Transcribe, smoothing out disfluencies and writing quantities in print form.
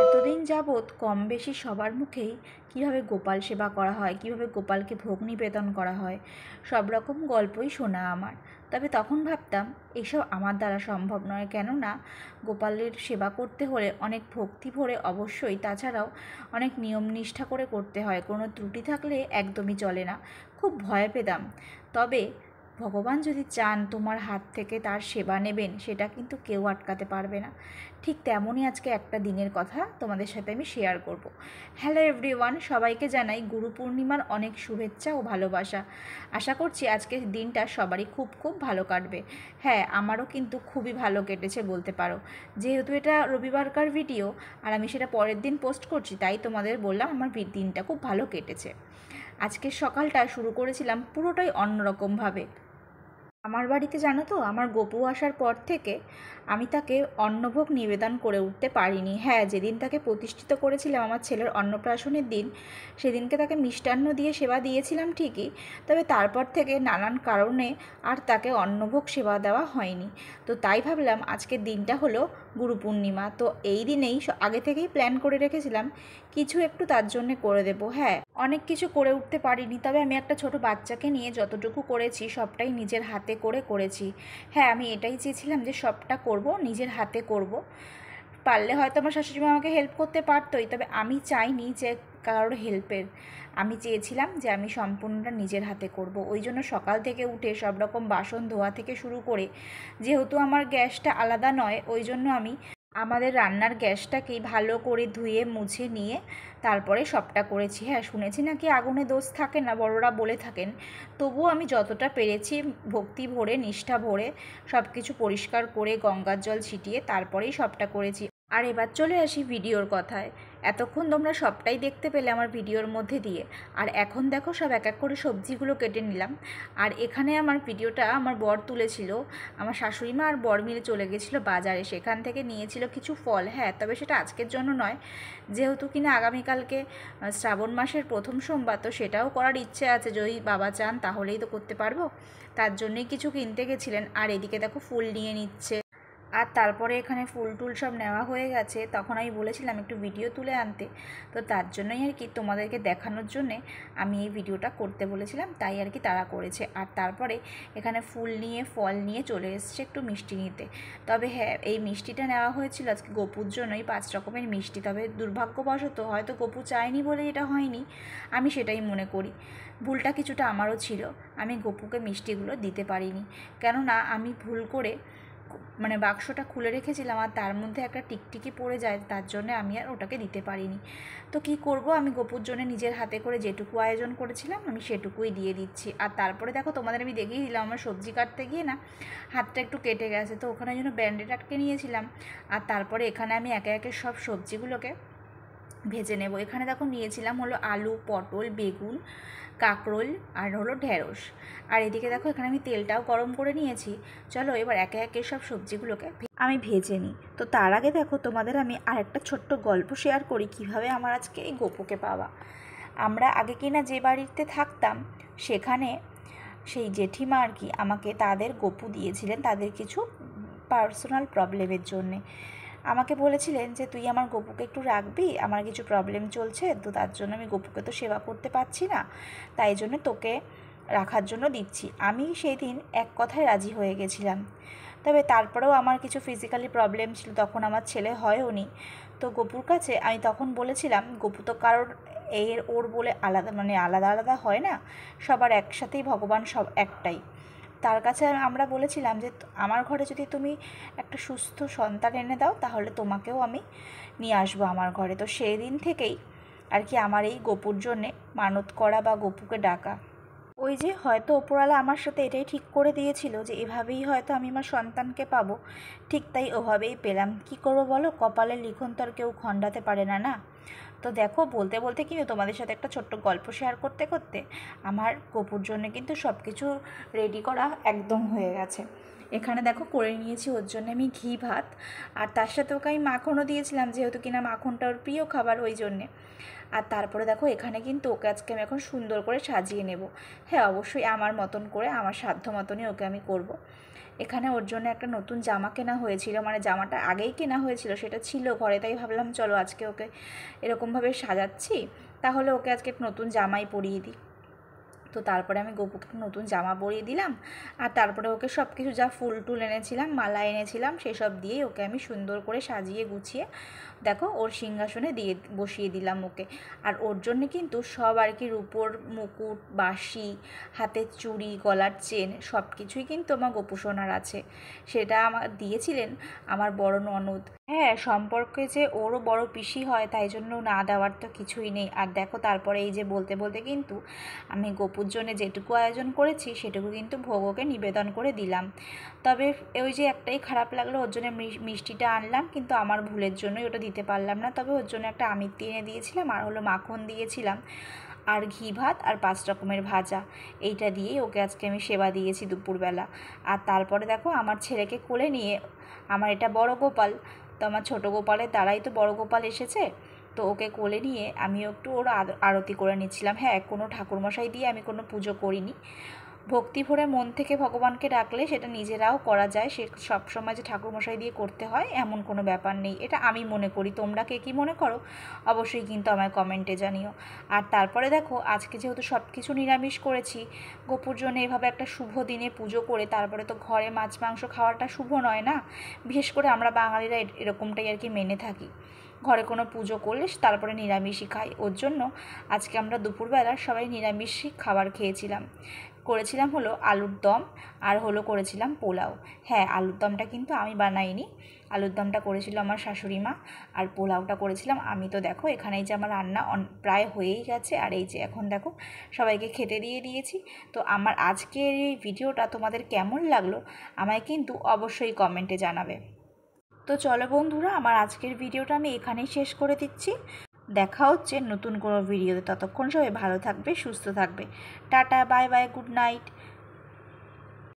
এতদিন যাবৎ কম বেশি সবার মুখেই কীভাবে গোপাল সেবা করা হয়, কীভাবে গোপালকে ভোগ নিবেদন করা হয়, সব রকম গল্পই শোনা আমার। তবে তখন ভাবতাম এসব আমার দ্বারা সম্ভব নয়, কেননা গোপালের সেবা করতে হলে অনেক ভক্তি ভরে অবশ্যই, তাছাড়াও অনেক নিয়ম নিষ্ঠা করে করতে হয়, কোনো ত্রুটি থাকলে একদমই চলে না। খুব ভয় পেতাম। তবে ভগবান যদি চান তোমার হাত থেকে তার সেবা নেবেন, সেটা কিন্তু কেউ আটকাতে পারবে না। ঠিক তেমনই আজকে একটা দিনের কথা তোমাদের সাথে আমি শেয়ার করব। হ্যালো এভরিওয়ান, সবাইকে জানাই গুরু পূর্ণিমার অনেক শুভেচ্ছা ও ভালোবাসা। আশা করছি আজকের দিনটা সবারই খুব খুব ভালো কাটবে। হ্যাঁ, আমারও কিন্তু খুবই ভালো কেটেছে বলতে পারো। যেহেতু এটা রবিবারকার ভিডিও আর আমি সেটা পরের দিন পোস্ট করছি, তাই তোমাদের বললাম আমার দিনটা খুব ভালো কেটেছে। আজকের সকালটা শুরু করেছিলাম পুরোটাই অন্যরকমভাবে। আমার বাড়িতে জানো তো, আমার গপু আসার পর থেকে আমি তাকে অন্নভোগ নিবেদন করে উঠতে পারিনি। হ্যাঁ, যেদিন তাকে প্রতিষ্ঠিত করেছিলাম আমার ছেলের অন্নপ্রাশনের দিন, সেদিনকে তাকে মিষ্টান্ন দিয়ে সেবা দিয়েছিলাম ঠিকই, তবে তারপর থেকে নানান কারণে আর তাকে অন্নভোগ সেবা দেওয়া হয়নি। তো তাই ভাবলাম আজকের দিনটা হলো গুরু পূর্ণিমা, তো এই দিনেই আগে থেকেই প্ল্যান করে রেখেছিলাম কিছু একটু তার জন্যে করে দেবো। হ্যাঁ, অনেক কিছু করে উঠতে পারিনি, তবে আমি একটা ছোট বাচ্চাকে নিয়ে যতটুকু করেছি সবটাই নিজের হাতে করেছি। হ্যাঁ, আমি এটাই চেয়েছিলাম যে সবটা করব, নিজের হাতে করব। পারলে হয়তো আমার শাশুড়ি মা আমাকে হেল্প করতে পারতোই, তবে আমি চাইনি যে কারোর হেল্পের। আমি চেয়েছিলাম যে আমি সম্পূর্ণটা নিজের হাতে করব। ওই জন্য সকাল থেকে উঠে সব রকম বাসন ধোয়া থেকে শুরু করে, যেহেতু আমার গ্যাসটা আলাদা নয়, ওই জন্য আমি আমাদের রান্নার গ্যাসটাকেই ভালো করে ধুয়ে মুছে নিয়ে তারপরে সবটা করেছি। হ্যাঁ, শুনেছি নাকি আগুনে দোষ থাকে না, বড়রা বলে থাকেন। তবুও আমি যতটা পেরেছি ভক্তি ভরে নিষ্ঠা ভরে সব কিছু পরিষ্কার করে গঙ্গার জল ছিটিয়ে তারপরেই সবটা করেছি। আর এবার চলে আসি ভিডিওর কথায়। এতক্ষণ তোমরা সবটাই দেখতে পেলে আমার ভিডিওর মধ্যে দিয়ে, আর এখন দেখো সব এক এক করে সবজিগুলো কেটে নিলাম। আর এখানে আমার ভিডিওটা আমার বর তুলেছিল। আমার শাশুড়ি মা আর বর মিলে চলে গেছিলো বাজারে, সেখান থেকে নিয়েছিল কিছু ফল। হ্যাঁ, তবে সেটা আজকের জন্য নয়, যেহেতু কিনা আগামীকালকে শ্রাবণ মাসের প্রথম সোমবার, তো সেটাও করার ইচ্ছে আছে। যদি বাবা চান তাহলেই তো করতে পারবো, তার জন্যই কিছু কিনতে গেছিলেন। আর এদিকে দেখো ফুল নিয়ে নিচ্ছে। আর তারপরে এখানে ফুল টুল সব নেওয়া হয়ে গেছে, তখন আমি বলেছিলাম একটু ভিডিও তুলে আনতে, তো তার জন্যই আর কি তোমাদেরকে দেখানোর জন্যে আমি এই ভিডিওটা করতে বলেছিলাম, তাই আর কি তারা করেছে। আর তারপরে এখানে ফুল নিয়ে ফল নিয়ে চলে এসছে একটু মিষ্টি নিতে। তবে হ্যাঁ, এই মিষ্টিটা নেওয়া হয়েছিল আজকে গপুর জন্যই, 5 রকমের মিষ্টি। তবে দুর্ভাগ্যবশত হয়তো গপু চায়নি বলে এটা হয়নি, আমি সেটাই মনে করি। ভুলটা কিছুটা আমারও ছিল, আমি গপুকে মিষ্টিগুলো দিতে পারিনি, কেননা আমি ভুল করে মানে বাক্সটা খুলে রেখেছিলাম আর তার মধ্যে একটা টিকটিকি পড়ে যায়, তার জন্য আমি আর ওটাকে দিতে পারিনি। তো কি করব, আমি গপুর জন্য নিজের হাতে করে যেটুকু আয়োজন করেছিলাম আমি সেটুকুই দিয়ে দিচ্ছি। আর তারপরে দেখো তোমাদের আমি দেখিয়ে দিলাম আমার সবজি কাটতে গিয়ে না হাতটা একটু কেটে গেছে, তো ওখানে জন্য ব্যান্ডেড আটকে নিয়েছিলাম। আর তারপরে এখানে আমি একে একে সব সবজিগুলোকে ভেজে নেব। এখানে দেখো নিয়েছিলাম হলো আলু, পটল, বেগুন, কাঁকরোল আর হলো ঢ্যাঁড়স। আর এদিকে দেখো এখানে আমি তেলটাও গরম করে নিয়েছি। চলো এবার একে একে সব সবজিগুলোকে আমি ভেজে নিই। তো তার আগে দেখো তোমাদের আমি আরেকটা ছোট্ট গল্প শেয়ার করি কীভাবে আমার আজকে এই গপুকে পাওয়া। আমরা আগে কিনা যে বাড়িতে থাকতাম, সেখানে সেই জেঠিমা আর কি আমাকে তাদের গপু দিয়েছিলেন তাদের কিছু পার্সোনাল প্রবলেমের জন্যে। আমাকে বলেছিলেন যে তুই আমার গপুকে একটু রাখবি, আমার কিছু প্রবলেম চলছে, তো তার জন্য আমি গপুকে তো সেবা করতে পারছি না, তাই জন্য তোকে রাখার জন্য দিচ্ছি। আমি সেই দিন এক কথায় রাজি হয়ে গেছিলাম। তবে তারপরেও আমার কিছু ফিজিক্যালি প্রবলেম ছিল, তখন আমার ছেলে হয়ওনি। তো গপুর কাছে আমি তখন বলেছিলাম, গপু তো কারোর ওর বলে আলাদা, মানে আলাদা আলাদা হয় না, সবার একসাথেই ভগবান সব একটাই। তার কাছে আমরা বলেছিলাম যে আমার ঘরে যদি তুমি একটা সুস্থ সন্তান এনে দাও, তাহলে তোমাকেও আমি নিয়ে আসবো আমার ঘরে। তো সেই দিন থেকেই আর কি আমার এই গপুর জন্যে মানত করা বা গপুকে ডাকা। ওই যে হয়তো ওপরওয়ালা আমার সাথে এটাই ঠিক করে দিয়েছিল যে এভাবেই হয়তো আমি আমার সন্তানকে পাবো, ঠিক তাই ওভাবেই পেলাম। কি করবো বলো, কপালের লিখন তো আর কেউ খণ্ডাতে পারে না, না? তো দেখো বলতে বলতে কিন্তু তোমাদের সাথে একটা ছোট্ট গল্প শেয়ার করতে করতে আমার গপুর জন্য কিন্তু সব কিছু রেডি করা একদম হয়ে গেছে। এখানে দেখো করে নিয়েছি ওর জন্য আমি ঘি ভাত, আর তার সাথে ওকে আমি মাখনও দিয়েছিলাম, যেহেতু কিনা মাখনটা ওর প্রিয় খাবার, ওই জন্যে। আর তারপরে দেখো এখানে কিন্তু ওকে আজকে আমি এখন সুন্দর করে সাজিয়ে নেব। হ্যাঁ, অবশ্যই আমার মতন করে, আমার সাধ্য মতনই ওকে আমি করব। এখানে ওর জন্য একটা নতুন জামা কেনা হয়েছিল, মানে জামাটা আগেই কেনা হয়েছিল, সেটা ছিল ঘরে, তাই ভাবলাম চলো আজকে ওকে এরকমভাবে সাজাচ্ছি, তাহলে ওকে আজকে নতুন জামাই পরিয়ে দিই। তো তারপরে আমি গপুকে নতুন জামা পরিয়ে দিলাম, আর তারপরে ওকে সব কিছু যা ফুল টুল এনেছিলাম, মালা এনেছিলাম, সেসব দিয়েই ওকে আমি সুন্দর করে সাজিয়ে গুছিয়ে দেখো ওর সিংহাসনে দিয়ে বসিয়ে দিলাম ওকে। আর ওর জন্য কিন্তু সব আর কি রূপোর মুকুট, বাঁশি, হাতের চুড়ি, গলার চেন সব কিছুই কিন্তু আমার গপু সোনার আছে। সেটা আমার দিয়েছিলেন আমার বড় ননদ। হ্যাঁ, সম্পর্কে যে ওরও বড় পিসি হয়, তাই জন্য না দেওয়ার তো কিছুই নেই। আর দেখো তারপরে এই যে বলতে বলতে কিন্তু আমি গপুর জন্য যেটুকু আয়োজন করেছি সেটুকু কিন্তু ভোগকে নিবেদন করে দিলাম। তবে ওই যে একটাই খারাপ লাগলো, ওর জন্য মিষ্টিটা আনলাম কিন্তু আমার ভুলের জন্যই ওটা দিতে পারলাম না। তবে ওর জন্য একটা আমিত্তি এনে দিয়েছিলাম, আর হলো মাখন দিয়েছিলাম, আর ঘি ভাত আর 5 রকমের ভাজা। এইটা দিয়েই ওকে আজকে আমি সেবা দিয়েছি দুপুরবেলা। আর তারপরে দেখো আমার ছেলেকে কোলে নিয়ে, আমার এটা বড় গোপাল, তো আমার ছোট গোপালের দ্বারাই তো বড় গোপাল এসেছে, তো ওকে কোলে নিয়ে আমিও একটু ওর আরতি করে নিচ্ছিলাম। হ্যাঁ, কোনো ঠাকুরমশাই দিয়ে আমি কোনো পুজো করিনি। ভক্তি ভরে মন থেকে ভগবানকে ডাকলে সেটা নিজেরাও করা যায়, সে সবসময় যে ঠাকুরমশাই দিয়ে করতে হয় এমন কোনো ব্যাপার নেই, এটা আমি মনে করি। তোমরা কে কী মনে করো অবশ্যই কিন্তু আমায় কমেন্টে জানিও। আর তারপরে দেখো আজকে যেহেতু সব কিছু নিরামিষ করেছি, গোপুর জন্য এভাবে একটা শুভ দিনে পুজো করে তারপরে তো ঘরে মাছ মাংস খাওয়াটা শুভ নয় না। বিশেষ করে আমরা বাঙালিরা এরকমটাই আর কি মেনে থাকি, ঘরে কোনো পুজো করলে তারপরে নিরামিষই খাই। ওর জন্য আজকে আমরা দুপুরবেলা সবাই নিরামিষই খাবার খেয়েছিলাম। করেছিলাম হলো আলুর দম, আর হলো করেছিলাম পোলাও। হ্যাঁ, আলুর দমটা কিন্তু আমি বানাইনি, আলুর দমটা করেছিল আমার শাশুড়ি মা, আর পোলাওটা করেছিলাম আমি। তো দেখো এখানে এই যে আমার রান্না প্রায় হয়েই গেছে, আর এই যে এখন দেখো সবাইকে খেতে দিয়ে দিয়েছি। তো আমার আজকের এই ভিডিওটা তোমাদের কেমন লাগলো আমায় কিন্তু অবশ্যই কমেন্টে জানাবে। তো চলো বন্ধুরা, আমার আজকের ভিডিওটা আমি এখানেই শেষ করে দিচ্ছি। দেখা হচ্ছে নতুন কোনো ভিডিওতে, ততক্ষণ সবাই ভালো থাকবে, সুস্থ থাকবে। Tata, bye bye, good night.